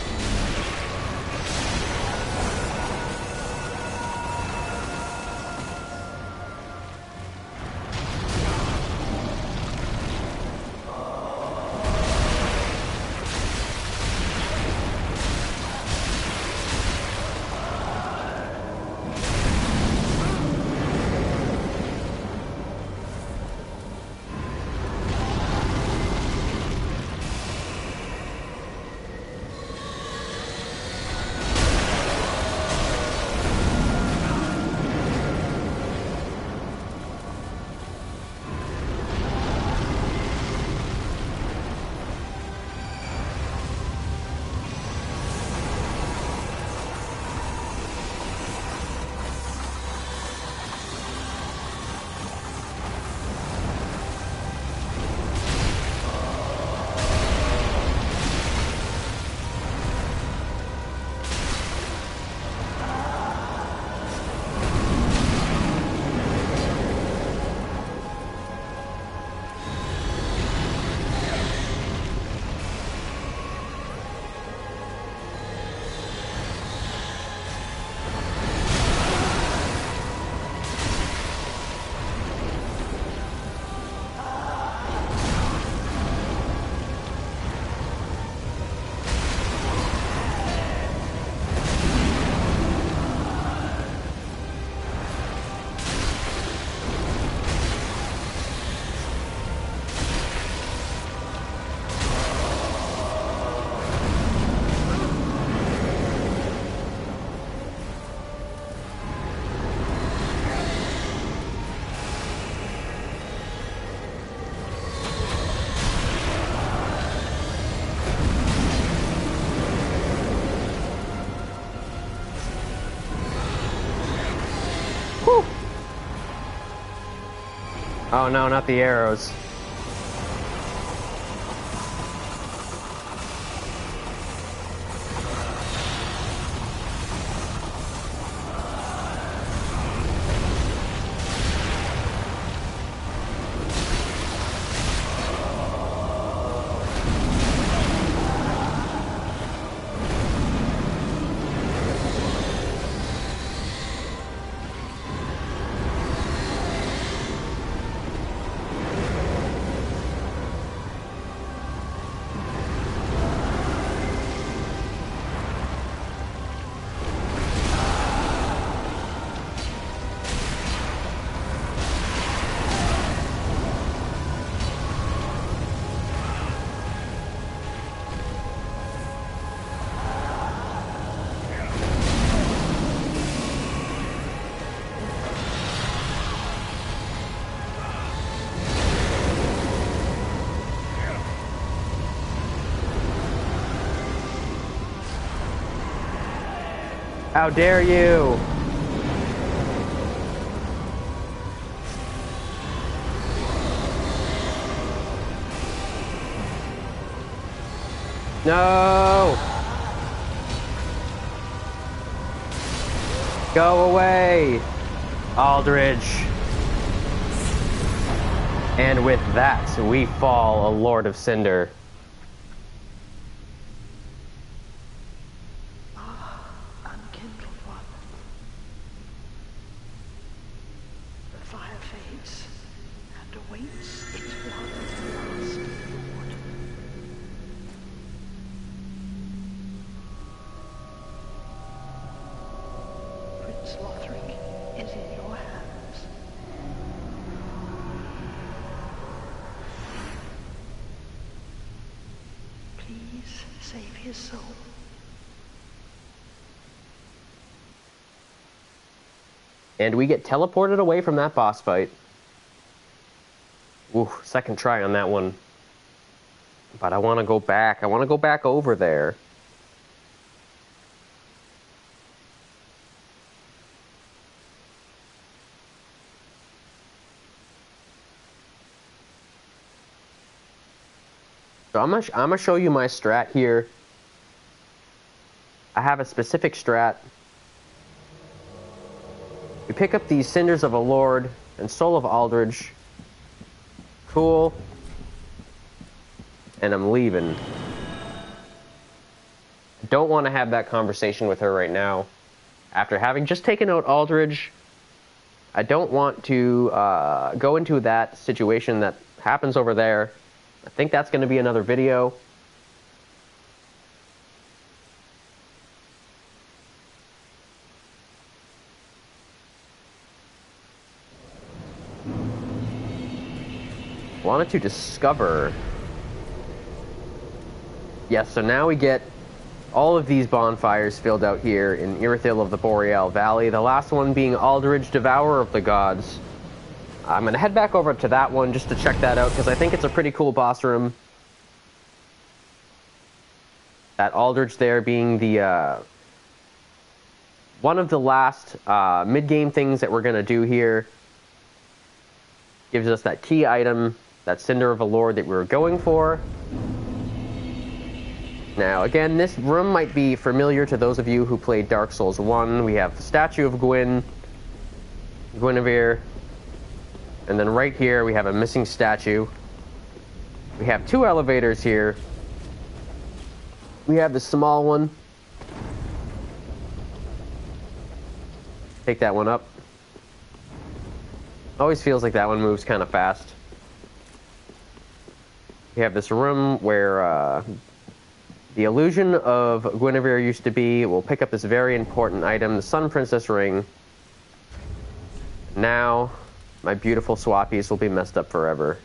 S1: Oh no, not the arrows. How dare you! No! Go away, Aldridge. And with that, we fall a Lord of Cinder.
S2: Unkindled one. The fire fades and awaits its one last reward. Prince Lothric is in your hands. Please save his soul.
S1: And we get teleported away from that boss fight. Ooh, second try on that one. But I want to go back. I want to go back over there. So I'm gonna show you my strat here. I have a specific strat. You pick up these Cinders of a Lord and Soul of Aldridge. Cool. And I'm leaving. I don't want to have that conversation with her right now. After having just taken out Aldridge, I don't want to go into that situation that happens over there. I think that's going to be another video. Wanted to discover. Yes, so now we get all of these bonfires filled out here in Irithyll of the Boreal Valley. The last one being Aldridge, Devourer of the Gods. I'm going to head back over to that one just to check that out, because I think it's a pretty cool boss room. That Aldridge there being the one of the last mid-game things that we're going to do here. Gives us that key item, that Cinder of a Lord that we were going for. Now, again, this room might be familiar to those of you who played Dark Souls 1. We have the statue of Guinevere. And then right here, we have a missing statue. We have two elevators here. We have the small one. Take that one up. Always feels like that one moves kind of fast. We have this room where the illusion of Guinevere used to be. We'll pick up this very important item, the Sun Princess ring. Now, my beautiful swappies will be messed up forever.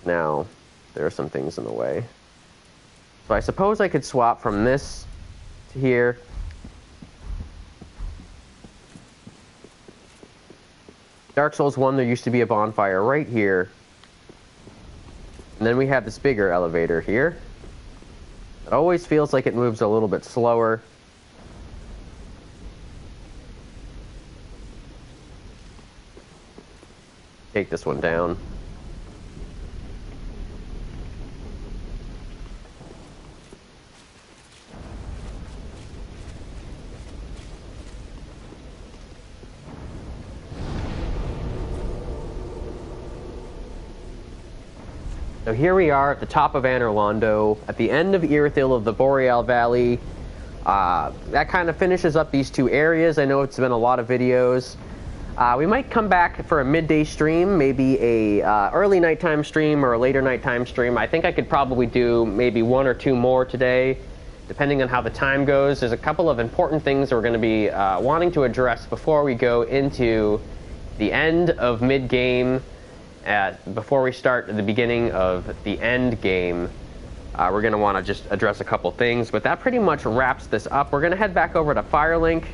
S1: Now, there are some things in the way. So I suppose I could swap from this to here. Dark Souls 1, there used to be a bonfire right here. And then we have this bigger elevator here. It always feels like it moves a little bit slower. Take this one down. So here we are at the top of Anor Londo, at the end of Irithyll of the Boreal Valley. That kind of finishes up these two areas. I know it's been a lot of videos. We might come back for a midday stream, maybe a early nighttime stream or a later nighttime stream. I think I could probably do maybe one or two more today, depending on how the time goes. There's a couple of important things that we're going to be wanting to address before we go into the end of mid-game. Before we start at the beginning of the end game, we're going to want to just address a couple things, but that pretty much wraps this up. We're going to head back over to Firelink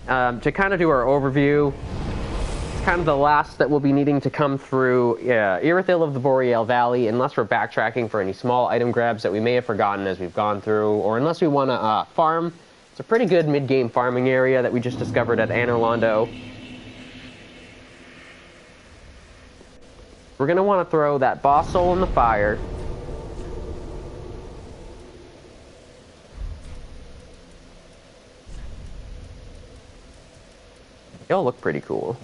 S1: to kind of do our overview. It's kind of the last that we'll be needing to come through Irithyll of the Boreal Valley, unless we're backtracking for any small item grabs that we may have forgotten as we've gone through, or unless we want to farm. It's a pretty good mid-game farming area that we just discovered at Anor Londo. We're going to want to throw that boss soul in the fire. They all look pretty cool.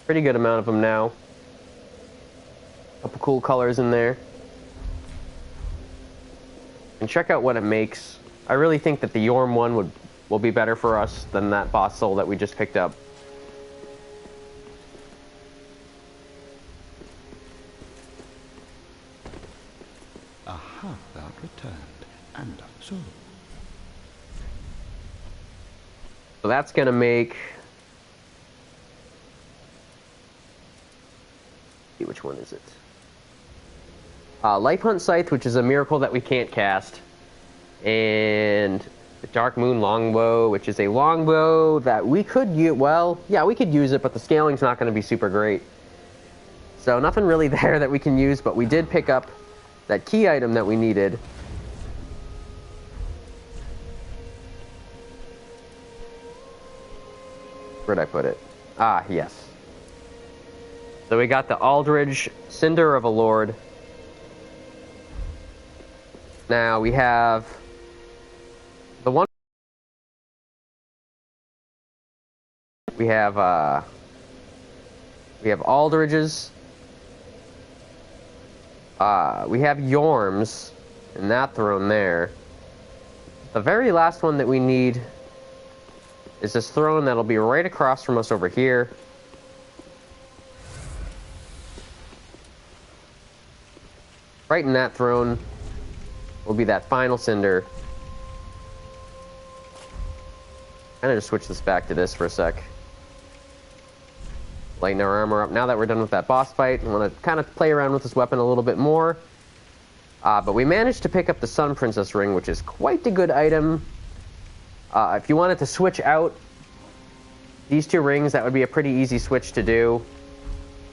S1: Pretty good amount of them now. Couple cool colors in there. And check out what it makes. I really think that the Yorm one will be better for us than that boss soul that we just picked up.
S3: Aha, thou art returned, and so.
S1: So that's going to make... See, which one is it? Life Hunt Scythe, which is a miracle that we can't cast. And the Dark Moon Longbow, which is a longbow that we could use... Well, yeah, we could use it, but the scaling's not going to be super great. So nothing really there that we can use, but we did pick up that key item that we needed. Where'd I put it? Ah, yes. So we got the Aldridge Cinder of a Lord. Now we have the one. We have Aldridges. We have Yorms, and that throne there. The very last one that we need is this throne that'll be right across from us over here. Right in that throne will be that final Cinder. I'm gonna just switch this back to this for a sec. Lighten our armor up. Now that we're done with that boss fight, I want to kind of play around with this weapon a little bit more. But we managed to pick up the Sun Princess ring, which is quite a good item. If you wanted to switch out these two rings, that would be a pretty easy switch to do.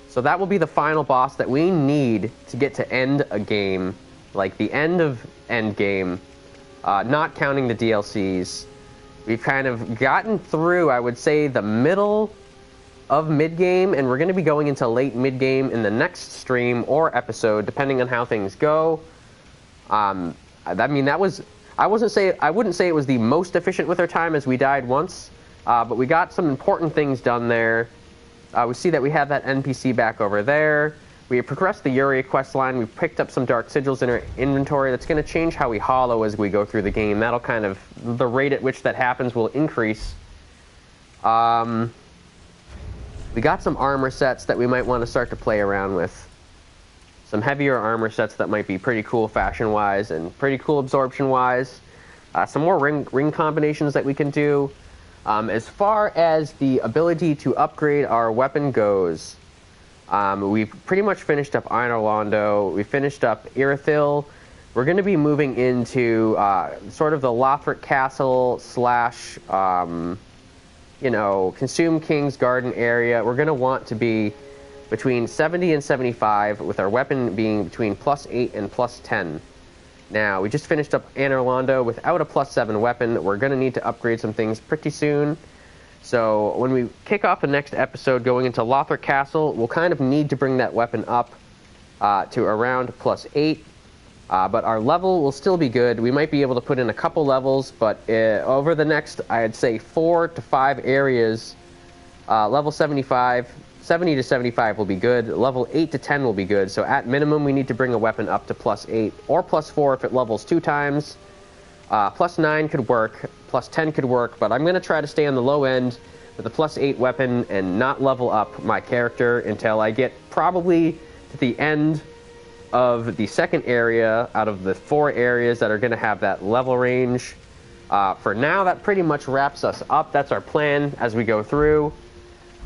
S1: So that will be the final boss that we need to get to end a game, like the end of end game, not counting the DLCs. We've kind of gotten through, I would say, the middle of mid-game, and we're going to be going into late mid-game in the next stream or episode, depending on how things go. I mean, that was... I wouldn't say it was the most efficient with our time, as we died once, but we got some important things done there. We see that we have that NPC back over there. We progressed the Yuria quest line. We picked up some Dark Sigils in our inventory. That's going to change how we hollow as we go through the game. That'll kind of... The rate at which that happens will increase. We got some armor sets that we might want to start to play around with. Some heavier armor sets that might be pretty cool fashion-wise and pretty cool absorption-wise. Some more ring combinations that we can do. As far as the ability to upgrade our weapon goes, we've pretty much finished up Anor Londo. We finished up Irithyll. We're going to be moving into sort of the Lothric Castle slash... you know, Consume King's Garden area. We're going to want to be between 70 and 75, with our weapon being between +8 and +10. Now, we just finished up Anor Londo without a +7 weapon. We're going to need to upgrade some things pretty soon. So when we kick off the next episode going into Lothric Castle, we'll kind of need to bring that weapon up to around +8. But our level will still be good. We might be able to put in a couple levels, but over the next, I'd say 4 to 5 areas, level 70 to 75 will be good. Level 8 to 10 will be good. So at minimum, we need to bring a weapon up to +8 or +4 if it levels 2 times. +9 could work, +10 could work, but I'm going to try to stay on the low end with a +8 weapon and not level up my character until I get probably to the end of the second area out of the 4 areas that are going to have that level range. For now, that pretty much wraps us up. That's our plan as we go through.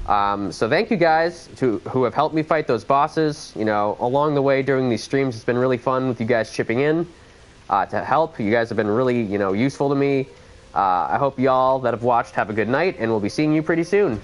S1: So thank you guys who have helped me fight those bosses. You know, along the way during these streams, it's been really fun with you guys chipping in to help. You guys have been really, useful to me. I hope y'all that have watched have a good night, and we'll be seeing you pretty soon.